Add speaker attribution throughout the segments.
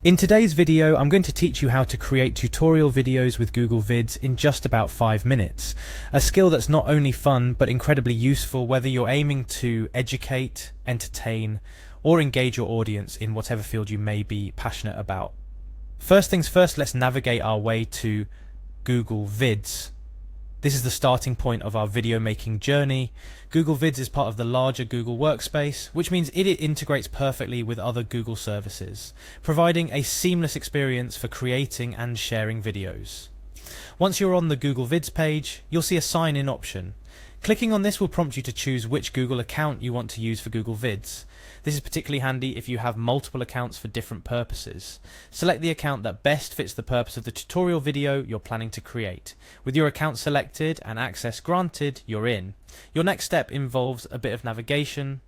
Speaker 1: In today's video, I'm going to teach you how to create tutorial videos with Google Vids in just about 5 minutes. A skill that's not only fun, but incredibly useful whether you're aiming to educate, entertain, or engage your audience in whatever field you may be passionate about. First things first, let's navigate our way to Google Vids. This is the starting point of our video making journey. Google Vids is part of the larger Google Workspace, which means it integrates perfectly with other Google services, providing a seamless experience for creating and sharing videos. Once you're on the Google Vids page, you'll see a sign in option. Clicking on this will prompt you to choose which Google account you want to use for Google Vids. This is particularly handy if you have multiple accounts for different purposes. Select the account that best fits the purpose of the tutorial video you're planning to create. With your account selected and access granted, you're in. Your next step involves a bit of navigation.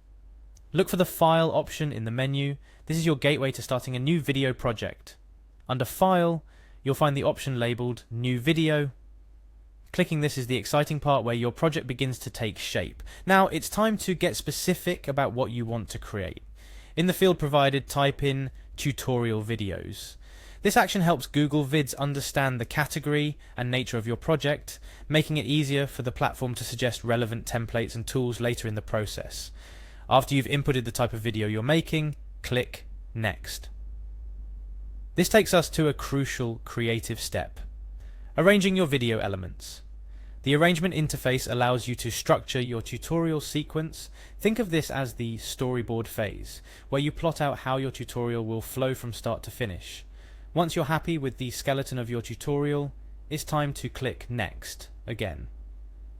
Speaker 1: Look for the File option in the menu. This is your gateway to starting a new video project. Under File, you'll find the option labeled New Video. Clicking this is the exciting part where your project begins to take shape. Now it's time to get specific about what you want to create. In the field provided, type in tutorial videos. This action helps Google Vids understand the category and nature of your project, making it easier for the platform to suggest relevant templates and tools later in the process. After you've inputted the type of video you're making, click Next. This takes us to a crucial creative step. Arranging your video elements. The arrangement interface allows you to structure your tutorial sequence. Think of this as the storyboard phase, where you plot out how your tutorial will flow from start to finish. Once you're happy with the skeleton of your tutorial, it's time to click Next again.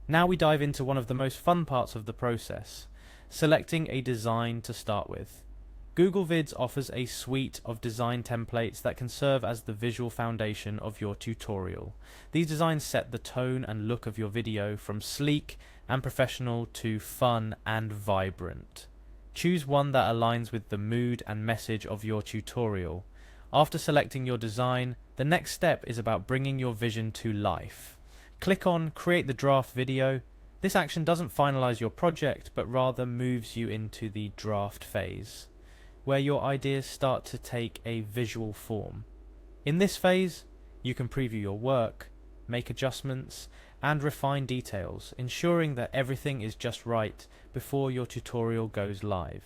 Speaker 1: Now we dive into one of the most fun parts of the process, selecting a design to start with. Google Vids offers a suite of design templates that can serve as the visual foundation of your tutorial. These designs set the tone and look of your video from sleek and professional to fun and vibrant. Choose one that aligns with the mood and message of your tutorial. After selecting your design, the next step is about bringing your vision to life. Click on Create the Draft Video. This action doesn't finalize your project, but rather moves you into the draft phase, where your ideas start to take a visual form. In this phase, you can preview your work, make adjustments, and refine details, ensuring that everything is just right before your tutorial goes live.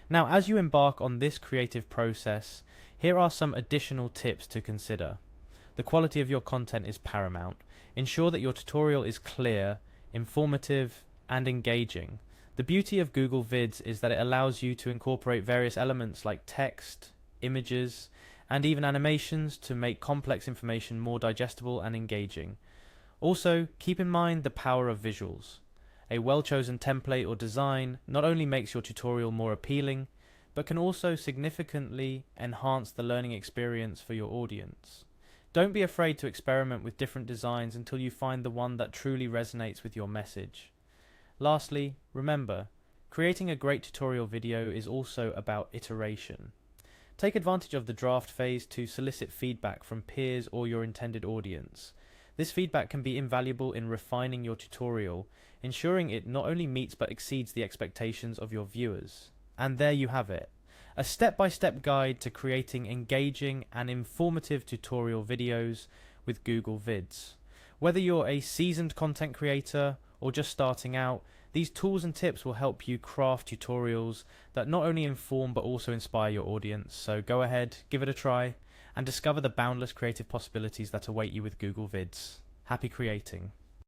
Speaker 1: Now, as you embark on this creative process, here are some additional tips to consider. The quality of your content is paramount. Ensure that your tutorial is clear, informative, and engaging. The beauty of Google Vids is that it allows you to incorporate various elements like text, images, and even animations to make complex information more digestible and engaging. Also, keep in mind the power of visuals. A well-chosen template or design not only makes your tutorial more appealing, but can also significantly enhance the learning experience for your audience. Don't be afraid to experiment with different designs until you find the one that truly resonates with your message. Lastly, remember, creating a great tutorial video is also about iteration. Take advantage of the draft phase to solicit feedback from peers or your intended audience. This feedback can be invaluable in refining your tutorial, ensuring it not only meets but exceeds the expectations of your viewers. And there you have it, a step-by-step guide to creating engaging and informative tutorial videos with Google Vids. Whether you're a seasoned content creator or just starting out, these tools and tips will help you craft tutorials that not only inform but also inspire your audience. So go ahead, give it a try, and discover the boundless creative possibilities that await you with Google Vids. Happy creating!